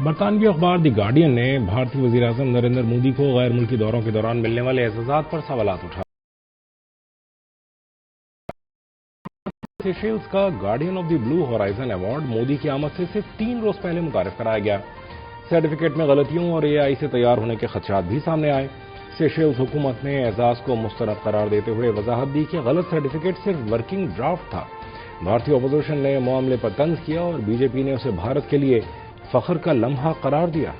برطانوی اخبار دی گارڈین نے بھارتی وزیر اعظم نریندر مودی کو غیر ملکی دوروں کے دوران ملنے والے اعزازات پر سوالات اٹھائے۔ سیشیلز کا guardian of the blue horizon award Modi کی آمد سے صرف 3 روز پہلے متعارف کرایا گیا۔ سرٹیفکیٹ میں غلطیوں اور اے آئی سے تیار ہونے کے خدشات بھی سامنے آئے۔ سیشیلز حکومت نے اعزاز کو مستند قرار دیتے ہوئے وضاحت دی کہ غلط سرٹیفکیٹ صرف ورکنگ ڈرافٹ تھا۔ بھارتی اپوزیشن نے معاملے پر طنز کیا اور بی جے پی نے اسے بھارت کے لیے فخر کا لمحہ قرار دیا۔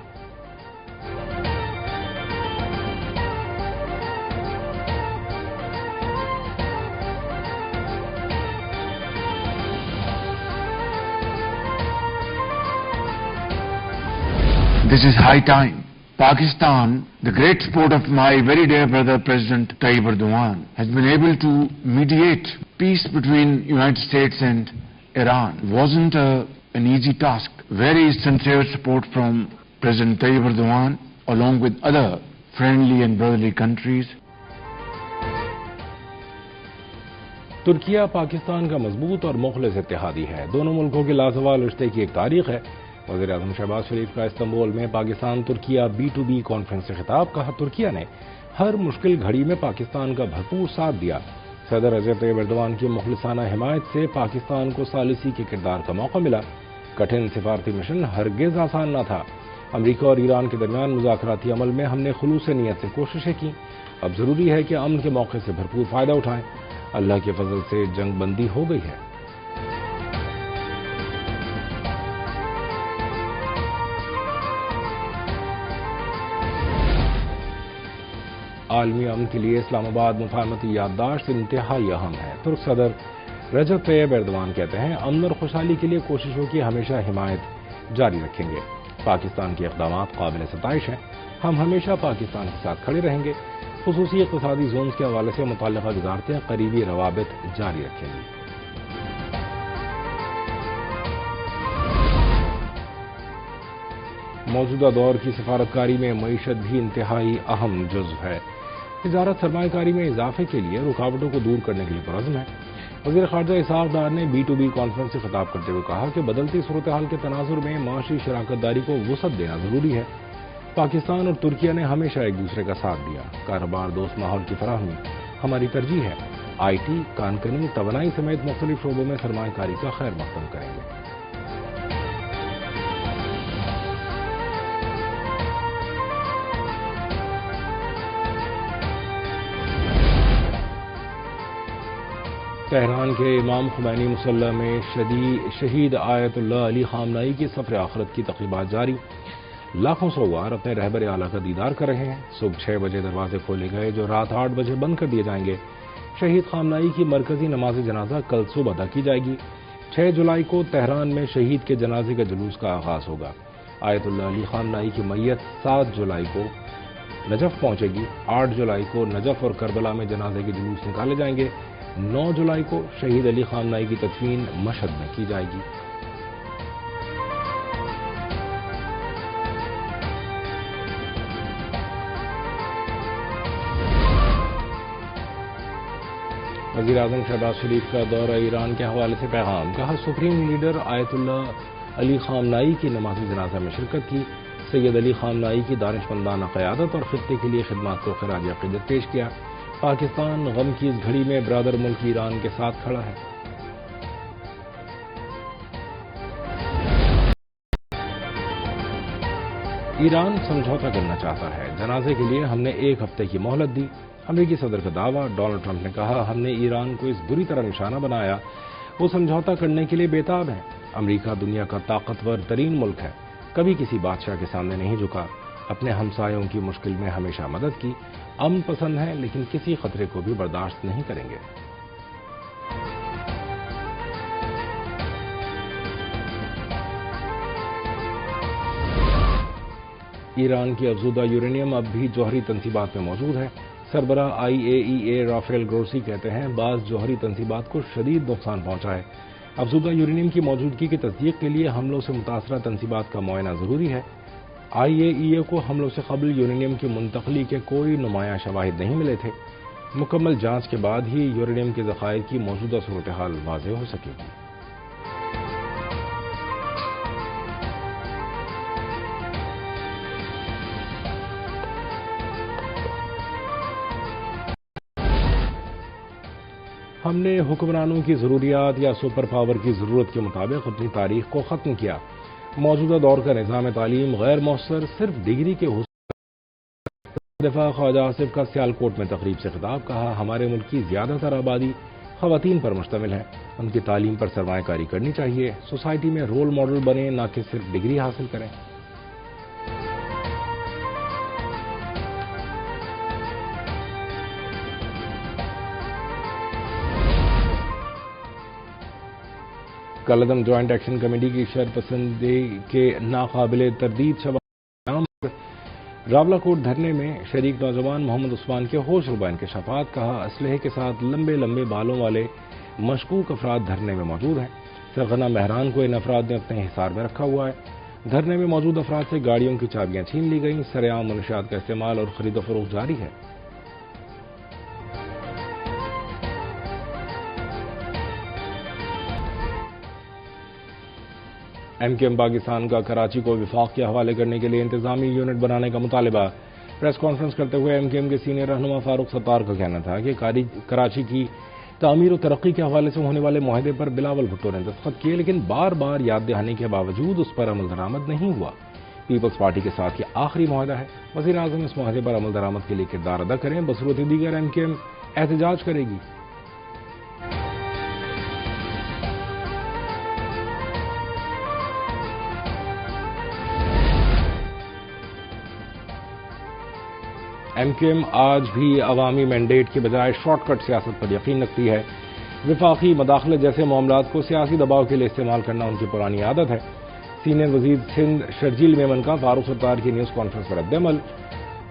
This is high time. Pakistan, the great sport of my very dear brother President Tayyip Erdogan, has been able to mediate peace between United States and Iran. It wasn't an easy task. Very sincere support from President Tayyip Erdogan along with other friendly and brotherly countries. Türkiye Pakistan کا مضبوط اور مخلص اتحادی ہے۔ دونوں ملکوں کے لازوال رشتے کی ایک تاریخ ہے۔ وزیر اعظم شہباز شریف کا استنبول میں پاکستان ترکیہ B2B کانفرنس سے خطاب۔ کہا ترکیہ نے ہر مشکل گھڑی میں پاکستان کا بھرپور ساتھ دیا۔ صدر رجب طیب ایردوان کی مخلصانہ حمایت سے پاکستان کو ثالثی کے کردار کا موقع ملا۔ کٹھن سفارتی مشن ہرگز آسان نہ تھا۔ امریکہ اور ایران کے درمیان مذاکراتی عمل میں ہم نے خلوص نیت سے کوششیں کی۔ اب ضروری ہے کہ امن کے موقع سے بھرپور فائدہ اٹھائیں۔ اللہ کے فضل سے جنگ بندی ہو گئی ہے۔ عالمی امن کے لیے اسلام آباد مفاہمتی یادداشت انتہائی اہم ہے۔ ترک صدر رجب طیب ایردوان کہتے ہیں امن اور خوشحالی کے لیے کوششوں کی ہمیشہ حمایت جاری رکھیں گے۔ پاکستان کے اقدامات قابل ستائش ہیں۔ ہم ہمیشہ پاکستان کے ساتھ کھڑے رہیں گے۔ خصوصی اقتصادی زونز کے حوالے سے متعلقہ وزارتیں قریبی روابط جاری رکھیں گی۔ موجودہ دور کی سفارتکاری میں معیشت بھی انتہائی اہم جزو ہے۔ وزارت سرمایہ کاری میں اضافے کے لیے رکاوٹوں کو دور کرنے کے لیے پرعزم ہے۔ وزیر خارجہ اسحاق ڈار نے B2B کانفرنس سے خطاب کرتے ہوئے کہا کہ بدلتی صورتحال کے تناظر میں معاشی شراکت داری کو وسعت دینا ضروری ہے۔ پاکستان اور ترکیہ نے ہمیشہ ایک دوسرے کا ساتھ دیا۔ کاروبار دوست ماحول کی فراہمی ہماری ترجیح ہے۔ IT، کان کنی، توانائی سمیت مختلف شعبوں میں سرمایہ کاری کا خیر مقدم کریں گے۔ تہران کے امام خمینی مصلی میں شہید آیت اللہ علی خامنائی کی سفر آخرت کی تقریبات جاری۔ لاکھوں سوگوار اپنے رہبر اعلیٰ کا دیدار کر رہے ہیں۔ صبح 6 بجے دروازے کھولے گئے جو رات 8 بجے بند کر دیے جائیں گے۔ شہید خامنائی کی مرکزی نماز جنازہ کل صبح ادا کی جائے گی۔ 6 جولائی کو تہران میں شہید کے جنازے کے جلوس کا آغاز ہوگا۔ آیت اللہ علی خامنائی کی میت 7 جولائی کو نجف پہنچے گی۔ 8 جولائی کو نجف اور کربلا میں جنازے کے جلوس نکالے جائیں گے۔ 9 جولائی کو شہید علی خامنائی کی تدفین مشہد میں کی جائے گی۔ وزیر اعظم شہباز شریف کا دورہ ایران کے حوالے سے پیغام۔ کہا سپریم لیڈر آیت اللہ علی خامنائی کی نماز جنازہ میں شرکت کی۔ سید علی خامنائی کی دانشمندانہ قیادت اور خطے کے لیے خدمات کو خراج عقیدت پیش کیا۔ پاکستان غم کی اس گھڑی میں برادر ملک ایران کے ساتھ کھڑا ہے۔ ایران سمجھوتا کرنا چاہتا ہے۔ جنازے کے لیے ہم نے 1 ہفتے کی مہلت دی۔ امریکی صدر کا دعویٰ۔ ڈونلڈ ٹرمپ نے کہا ہم نے ایران کو اس بری طرح نشانہ بنایا وہ سمجھوتا کرنے کے لیے بےتاب ہے۔ امریکہ دنیا کا طاقتور ترین ملک ہے، کبھی کسی بادشاہ کے سامنے نہیں جھکا، اپنے ہمسایوں کی مشکل میں ہمیشہ مدد کی، امن پسند ہے لیکن کسی خطرے کو بھی برداشت نہیں کریں گے۔ ایران کی افزودہ یورینیم اب بھی جوہری تنصیبات میں موجود ہے۔ سربراہ IAEA رافیل گروسی کہتے ہیں بعض جوہری تنصیبات کو شدید نقصان پہنچا ہے۔ افزودہ یورینیم کی موجودگی کی تصدیق کے لیے حملوں سے متاثرہ تنصیبات کا معائنہ ضروری ہے۔ IAEA کو حملوں سے قبل یورینیم کی منتقلی کے کوئی نمایاں شواہد نہیں ملے تھے۔ مکمل جانچ کے بعد ہی یورینیم کے ذخائر کی موجودہ صورتحال واضح ہو سکے گی۔ ہم نے حکمرانوں کی ضروریات یا سپر پاور کی ضرورت کے مطابق اپنی تاریخ کو ختم کیا۔ موجودہ دور کا نظام تعلیم غیر مؤثر، صرف ڈگری کے حصول۔ دفاع خواجہ آصف کا سیالکوٹ میں تقریب سے خطاب، کہا ہمارے ملک کی زیادہ تر آبادی خواتین پر مشتمل ہے، ان کی تعلیم پر سرمایہ کاری کرنی چاہیے، سوسائٹی میں رول ماڈل بنیں نہ کہ صرف ڈگری حاصل کریں۔ کالعدم جوائنٹ ایکشن کمیٹی کی شرپسندی کے ناقابل تردید شواہد راولاکوٹ دھرنے میں شریک نوجوان محمد عثمان کے ہوش ربا انکشافات، کہا اسلحے کے ساتھ لمبے لمبے بالوں والے مشکوک افراد دھرنے میں موجود ہیں۔ سرغنہ مہران کو ان افراد نے اپنے حصار میں رکھا ہوا ہے۔ دھرنے میں موجود افراد سے گاڑیوں کی چابیاں چھین لی گئیں۔ سرعام منشیات کا استعمال اور خرید و فروخت جاری ہے۔ ایم کیو ایم پاکستان کا کراچی کو وفاق کے حوالے کرنے کے لیے انتظامی یونٹ بنانے کا مطالبہ۔ پریس کانفرنس کرتے ہوئے ایم کیو ایم کے سینئر رہنما فاروق ستار کا کہنا تھا کہ کراچی کی تعمیر و ترقی کے حوالے سے ہونے والے معاہدے پر بلاول بھٹو نے دستخط کیے، لیکن بار بار یاد دہانی کے باوجود اس پر عمل درآمد نہیں ہوا۔ پیپلز پارٹی کے ساتھ یہ آخری معاہدہ ہے۔ وزیر اعظم اس معاہدے پر عمل درآمد کے لیے کردار ادا کریں، بصورت دیگر ایم کیو ایم احتجاج کرے گی۔ ایم کیو ایم آج بھی عوامی مینڈیٹ کے بجائے شارٹ کٹ سیاست پر یقین رکھتی ہے۔ وفاقی مداخلت جیسے معاملات کو سیاسی دباؤ کے لیے استعمال کرنا ان کی پرانی عادت ہے۔ سینئر وزیر سندھ شرجیل میمن کا فاروق ستار کی نیوز کانفرنس پر رد عمل،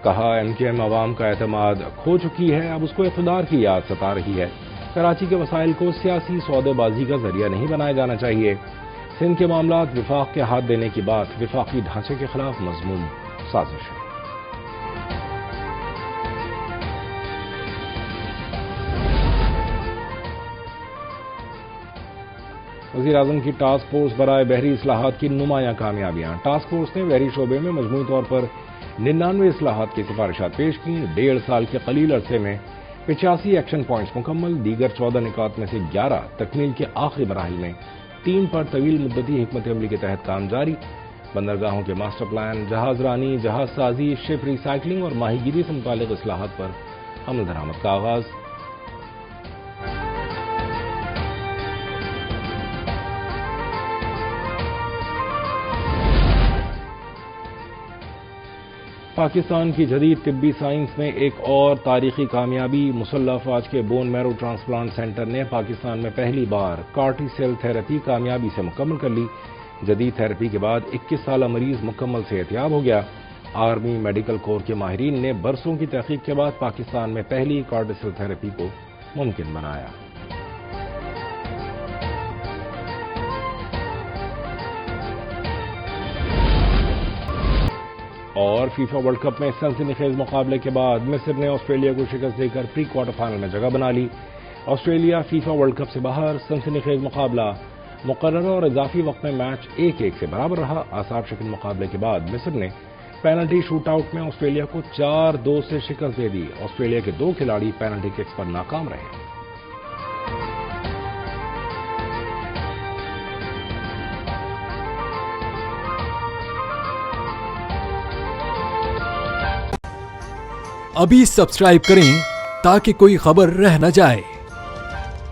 کہا ایم کیو ایم عوام کا اعتماد کھو چکی ہے، اب اس کو اقتدار کی یاد ستا رہی ہے۔ کراچی کے وسائل کو سیاسی سودے بازی کا ذریعہ نہیں بنایا جانا چاہیے۔ سندھ کے معاملات وفاق کے ہاتھ دینے کی بات وفاقی ڈھانچے کے خلاف مذموم سازش ہے۔ وزیر اعظم کی ٹاسک فورس برائے بحری اصلاحات کی نمایاں کامیابیاں۔ ٹاسک فورس نے بحری شعبے میں مجموعی طور پر 99 اصلاحات کی سفارشات پیش کی۔ 1.5 سال کے قلیل عرصے میں 85 ایکشن پوائنٹس مکمل، دیگر 14 نکات میں سے 11 تکمیل کے آخری مراحل میں، 3 پر طویل مدتی حکمت عملی کے تحت کام جاری۔ بندرگاہوں کے ماسٹر پلان، جہاز رانی، جہاز سازی، شپ ری سائیکلنگ اور ماہی گیری سے متعلق اصلاحات پر عمل درآمد کا آغاز۔ پاکستان کی جدید طبی سائنس میں ایک اور تاریخی کامیابی، مسلح افواج کے بون میرو ٹرانسپلانٹ سینٹر نے پاکستان میں پہلی بار کارٹی سیل تھراپی کامیابی سے مکمل کر لی۔ جدید تھراپی کے بعد 21 سالہ مریض مکمل صحتیاب ہو گیا۔ آرمی میڈیکل کور کے ماہرین نے برسوں کی تحقیق کے بعد پاکستان میں پہلی کارٹی سیل تھراپی کو ممکن بنایا۔ اور فیفا ورلڈ کپ میں سنسنی خیز مقابلے کے بعد مصر نے آسٹریلیا کو شکست دے کر پری کوارٹر فائنل میں جگہ بنا لی۔ آسٹریلیا فیفا ورلڈ کپ سے باہر، سنسنی خیز مقابلہ مقررہ اور اضافی وقت میں میچ 1-1 سے برابر رہا۔ اعصاب شکن مقابلے کے بعد مصر نے پینلٹی شوٹ آؤٹ میں آسٹریلیا کو 4-2 سے شکست دے دی۔ آسٹریلیا کے 2 کھلاڑی پینلٹی ککس پر ناکام رہے۔ ابھی سبسکرائب کریں تاکہ کوئی خبر رہ نہ جائے۔